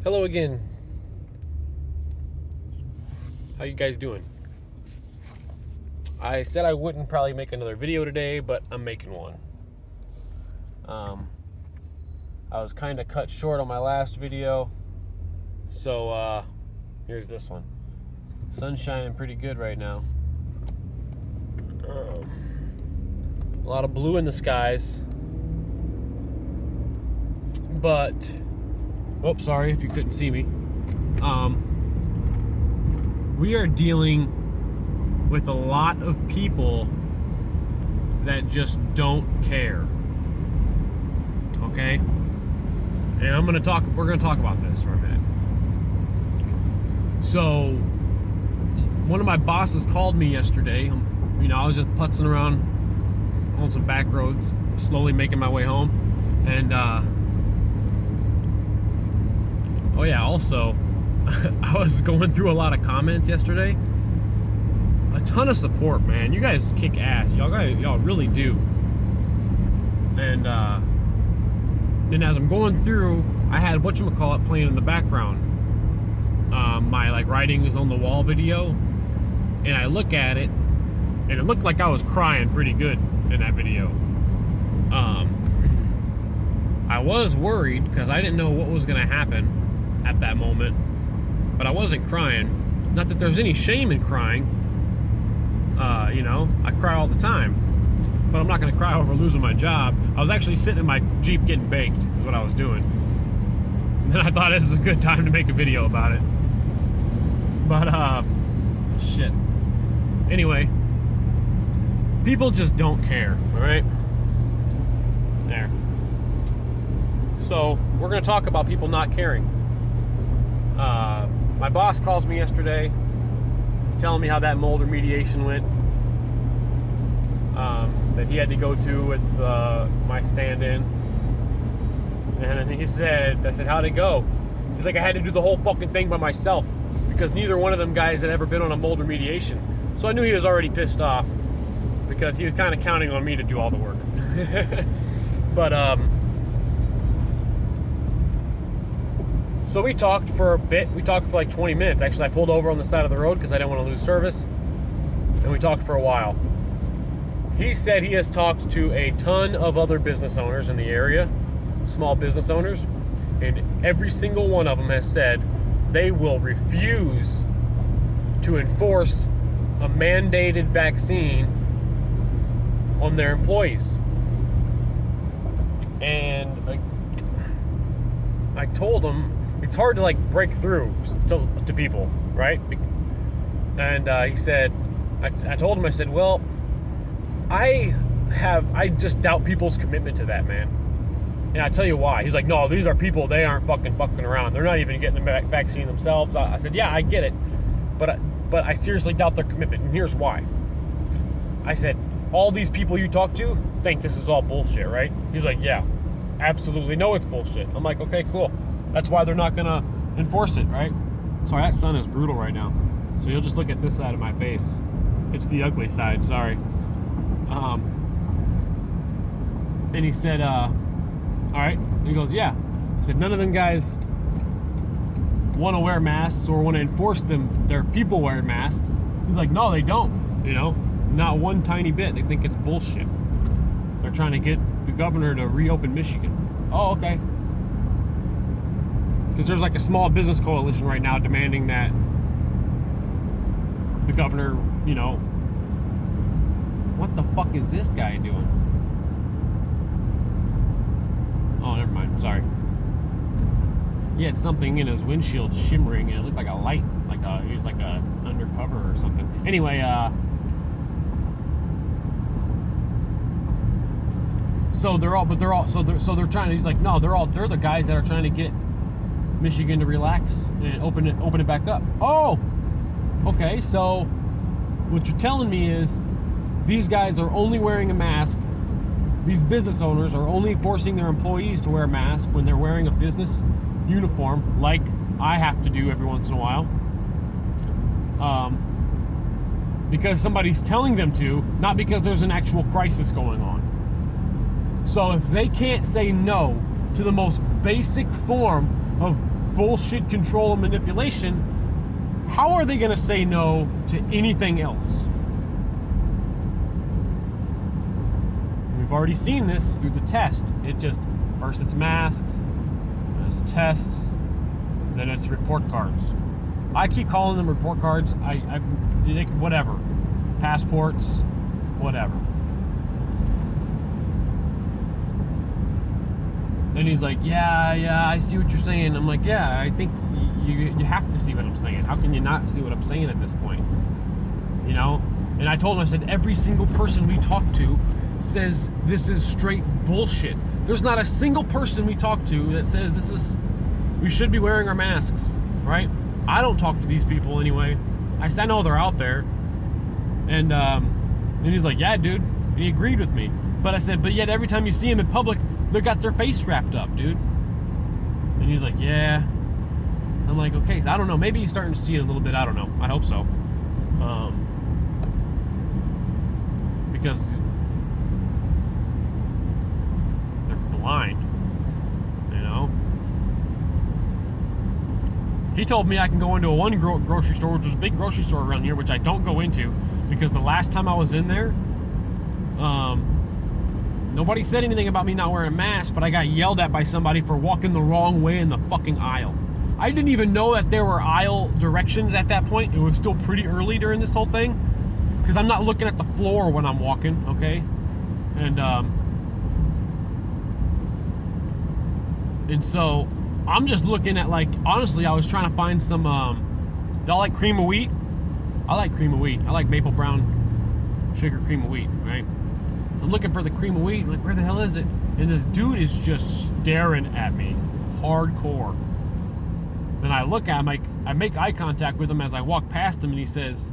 Hello again. How you guys doing? I said I wouldn't probably make another video today, but I'm making one. I was kind of cut short on my last video, so here's this one. Sun's shining pretty good right now. A lot of blue in the skies, but sorry if you couldn't see me. We are dealing with a lot of people that just don't care. Okay? And we're gonna talk about this for a minute. So, one of my bosses called me yesterday. I was just putzing around on some back roads, slowly making my way home. And, also, I was going through a lot of comments yesterday. A ton of support, man. You guys kick ass. Y'all really do. And as I'm going through, I had whatchamacallit playing in the background. My writing is on the wall video, and I look at it, and it looked like I was crying pretty good in that video. I was worried because I didn't know what was going to happen at that moment, but I wasn't crying. Not that there's any shame in crying. I cry all the time, but I'm not going to cry over losing my job. I was actually sitting in my Jeep getting baked, is what I was doing. And I thought this is a good time to make a video about it. But, shit. Anyway, people just don't care, alright? There. So, we're going to talk about people not caring. My boss calls me yesterday, telling me how that mold remediation went, that he had to go to with my stand-in. And I said, how'd it go? He's like, I had to do the whole fucking thing by myself because neither one of them guys had ever been on a mold remediation. So I knew he was already pissed off because he was kind of counting on me to do all the work. But, so we talked for a bit. We talked for like 20 minutes. Actually, I pulled over on the side of the road because I didn't want to lose service. And we talked for a while. He said he has talked to a ton of other business owners in the area, small business owners, and every single one of them has said they will refuse to enforce a mandated vaccine on their employees. And I told him it's hard to break through to people, right? And he said, I told him, I said, well, I just doubt people's commitment to that, man. And I tell you why. He's like, no, these are people, they aren't fucking around. They're not even getting the vaccine themselves. I said, yeah, I get it. But I seriously doubt their commitment, and here's why. I said, all these people you talk to think this is all bullshit, right? He's like, yeah, absolutely know it's bullshit. I'm like, okay, cool. That's why they're not gonna enforce it, right? Sorry, that sun is brutal right now. So you'll just look at this side of my face. It's the ugly side, sorry. And he said, all right. He goes, yeah. He said, none of them guys want to wear masks or want to enforce their people wearing masks. He's like, no, they don't. Not one tiny bit. They think it's bullshit. They're trying to get the governor to reopen Michigan. Oh, okay. Because there's a small business coalition right now demanding that the governor, what the fuck is this guy doing? Oh, never mind. Sorry. He had something in his windshield shimmering, and it looked like a light, he was a undercover or something. Anyway, so they're trying to. He's like, no, they're the guys that are trying to get Michigan to relax and open it back up. Oh, okay. So what you're telling me is these guys are only wearing a mask. These business owners are only forcing their employees to wear a mask when they're wearing a business uniform, like I have to do every once in a while. Because somebody's telling them to, not because there's an actual crisis going on. So if they can't say no to the most basic form of bullshit control and manipulation, how are they going to say no to anything else? We've already seen this through the test. First it's masks, then it's tests, then it's report cards. I keep calling them report cards. Whatever. Passports, whatever. And he's like, yeah, I see what you're saying. I'm like, yeah, I think you have to see what I'm saying. How can you not see what I'm saying at this point? You know? And I told him, I said, every single person we talk to says this is straight bullshit. There's not a single person we talk to that says we should be wearing our masks, right? I don't talk to these people anyway. I know they're out there. And then he's like, yeah, dude. And he agreed with me. But I said, but yet every time you see them in public, they got their face wrapped up, dude. And he's like, yeah. I'm like, okay, so I don't know. Maybe he's starting to see it a little bit. I don't know. I hope so. Because they're blind, you know? He told me I can go into one grocery store, which is a big grocery store around here, which I don't go into because the last time I was in there, nobody said anything about me not wearing a mask, but I got yelled at by somebody for walking the wrong way in the fucking aisle. I didn't even know that there were aisle directions at that point. It was still pretty early during this whole thing because I'm not looking at the floor when I'm walking, okay? And so I'm just looking at, like, honestly, I was trying to find some, y'all like cream of wheat? I like cream of wheat. I like maple brown sugar cream of wheat, right? So I'm looking for the cream of wheat, like, where the hell is it? And this dude is just staring at me, hardcore. Then I look at him, I make eye contact with him as I walk past him, and he says,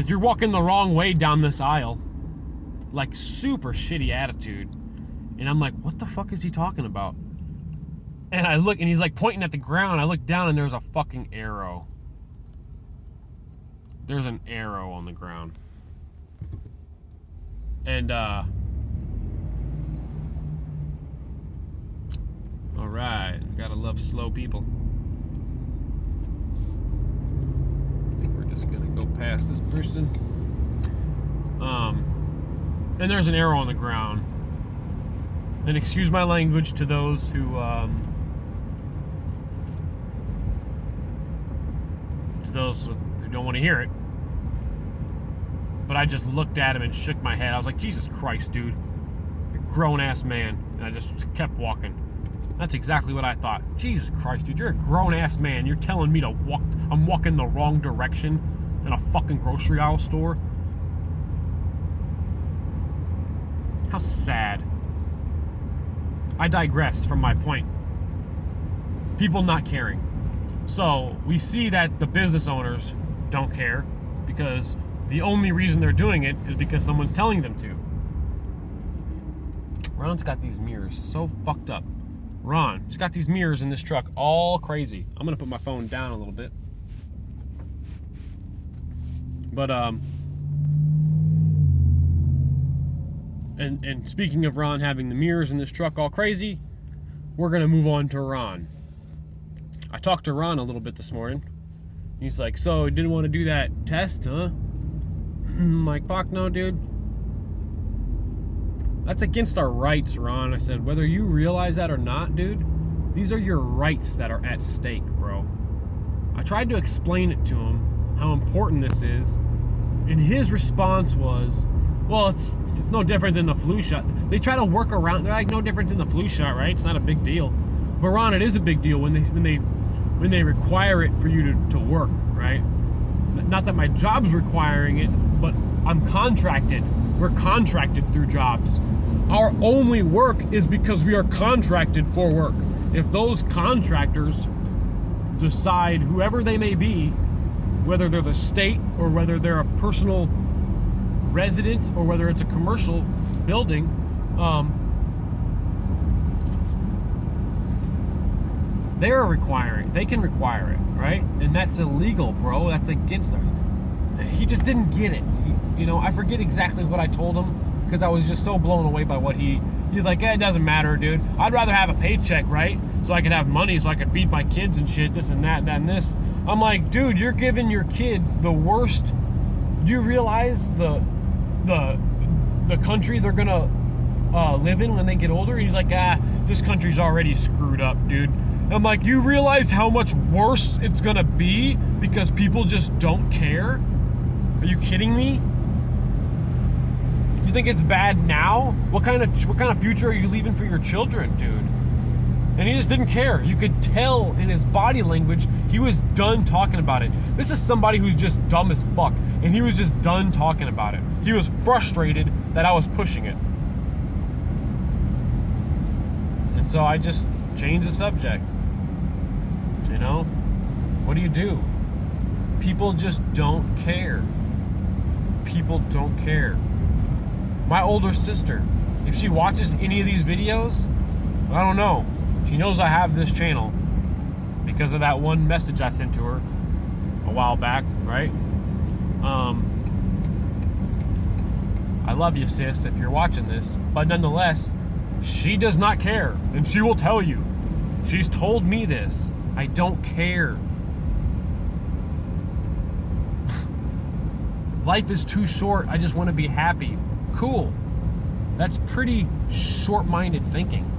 you're walking the wrong way down this aisle. Like, super shitty attitude. And I'm like, what the fuck is he talking about? And I look, and he's like pointing at the ground. I look down, and there's a fucking arrow. There's an arrow on the ground. And, alright, gotta love slow people. I think we're just gonna go past this person. And there's an arrow on the ground. And excuse my language to those who, don't want to hear it. But I just looked at him and shook my head. I was like, Jesus Christ, dude. You're a grown-ass man. And I just kept walking. That's exactly what I thought. Jesus Christ, dude. You're a grown-ass man. You're telling me to walk. I'm walking the wrong direction in a fucking grocery aisle store. How sad. I digress from my point. People not caring. So we see that the business owners don't care because the only reason they're doing it is because someone's telling them to. Ron's got these mirrors so fucked up. Ron, he's got these mirrors in this truck all crazy. I'm gonna put my phone down a little bit. But and speaking of Ron having the mirrors in this truck all crazy, we're gonna move on to Ron. I talked to Ron a little bit this morning. He's like, so you didn't want to do that test, huh? I'm like, fuck no, dude. That's against our rights, Ron. I said, whether you realize that or not, dude, these are your rights that are at stake, bro. I tried to explain it to him, how important this is, and his response was, well, it's no different than the flu shot. They try to work around. They're like, no different than the flu shot, right? It's not a big deal. But Ron, it is a big deal when they require it for you to work, right? Not that my job's requiring it, but I'm contracted. We're contracted through jobs. Our only work is because we are contracted for work. If those contractors decide, whoever they may be, whether they're the state or whether they're a personal residence or whether it's a commercial building, they're requiring, they can require it, right? And that's illegal, bro. That's against our, he just didn't get it. I forget exactly what I told him because I was just so blown away by what he He's like, it doesn't matter, dude. I'd rather have a paycheck, right? So I could have money so I could feed my kids and shit, this and that, and this. I'm like, dude, you're giving your kids the worst. Do you realize the country they're gonna live in when they get older? And he's like, this country's already screwed up, dude. I'm like, you realize how much worse it's gonna be because people just don't care? Are you kidding me? You think it's bad now? What kind of future are you leaving for your children, dude? And he just didn't care. You could tell in his body language he was done talking about it. This is somebody who's just dumb as fuck, and he was just done talking about it. He was frustrated that I was pushing it. And so I just changed the subject. You know? What do you do? People just don't care. People don't care. My older sister, if she watches any of these videos, I don't know. She knows I have this channel because of that one message I sent to her a while back, right? I love you, sis, if you're watching this. But nonetheless, she does not care. And she will tell you. She's told me this. I don't care. Life is too short. I just want to be happy. Cool. That's pretty short-minded thinking.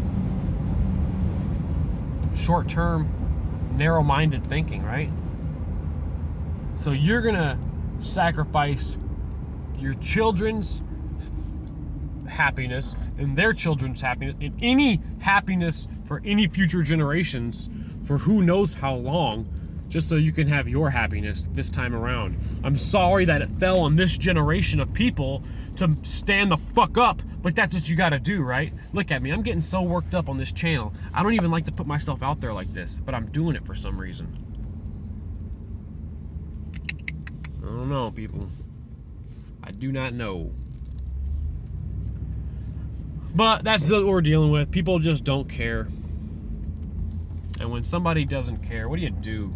Short-term, narrow-minded thinking, right? So you're gonna sacrifice your children's happiness and their children's happiness and any happiness for any future generations for who knows how long, just so you can have your happiness this time around. I'm sorry that it fell on this generation of people to stand the fuck up, but that's what you gotta do, right? Look at me, I'm getting so worked up on this channel. I don't even like to put myself out there like this, but I'm doing it for some reason. I don't know, people. I do not know. But that's what we're dealing with. People just don't care. And when somebody doesn't care, what do you do?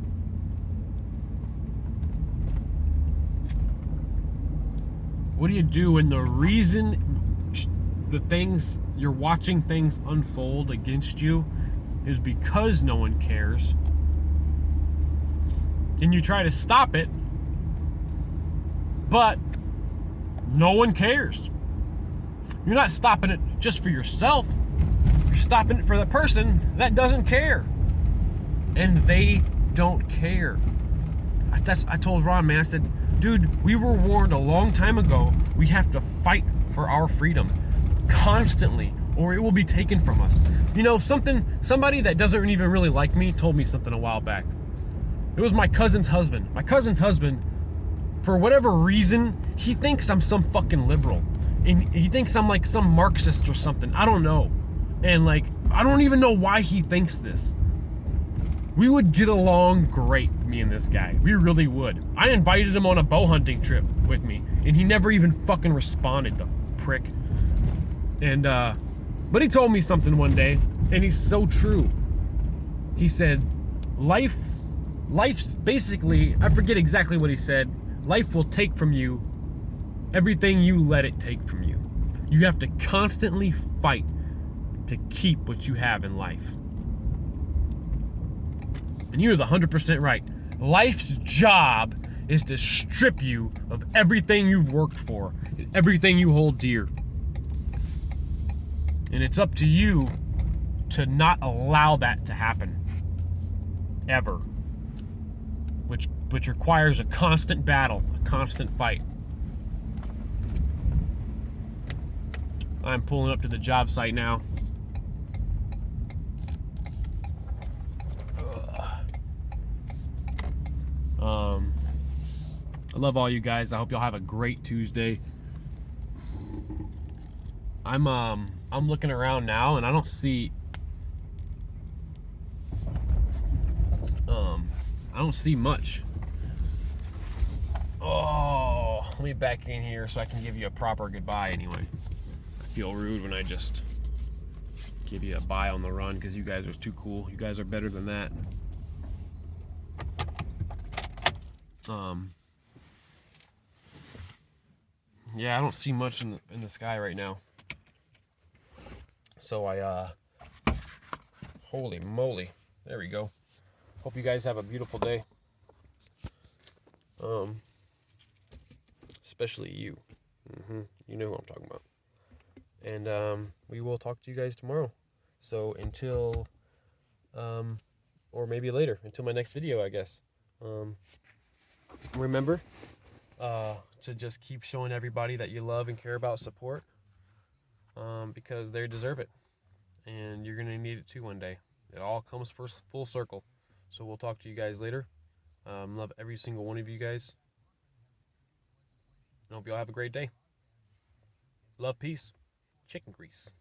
What do you do when the reason the things you're watching things unfold against you is because no one cares? And you try to stop it, but no one cares. You're not stopping it just for yourself. You're stopping it for the person that doesn't care. And they don't care. I told Ron, man, I said, dude, we were warned a long time ago we have to fight for our freedom constantly or it will be taken from us. You know, somebody that doesn't even really like me told me something a while back. It was my cousin's husband. My cousin's husband, for whatever reason, he thinks I'm some fucking liberal. And he thinks I'm like some Marxist or something. I don't know. And like, I don't even know why he thinks this. We would get along great, me and this guy. We really would. I invited him on a bow hunting trip with me, and he never even fucking responded, the prick. And, but he told me something one day, and he's so true. He said, life's basically, I forget exactly what he said, life will take from you everything you let it take from you. You have to constantly fight to keep what you have in life. And he was 100% right. Life's job is to strip you of everything you've worked for, and everything you hold dear. And it's up to you to not allow that to happen. Ever. Which requires a constant battle, a constant fight. I'm pulling up to the job site now. I love all you guys. I hope y'all have a great Tuesday. I'm looking around now and I don't see much. Oh, let me back in here so I can give you a proper goodbye anyway. I feel rude when I just give you a bye on the run because you guys are too cool. You guys are better than that. Yeah, I don't see much in the sky right now. So holy moly, there we go. Hope you guys have a beautiful day. Especially you. You know who I'm talking about. And we will talk to you guys tomorrow. So until, or maybe later, until my next video, I guess. Remember to just keep showing everybody that you love and care about, support, because they deserve it. And you're going to need it too one day. It all comes full circle. So we'll talk to you guys later. Love every single one of you guys. I hope you all have a great day. Love, peace, chicken grease.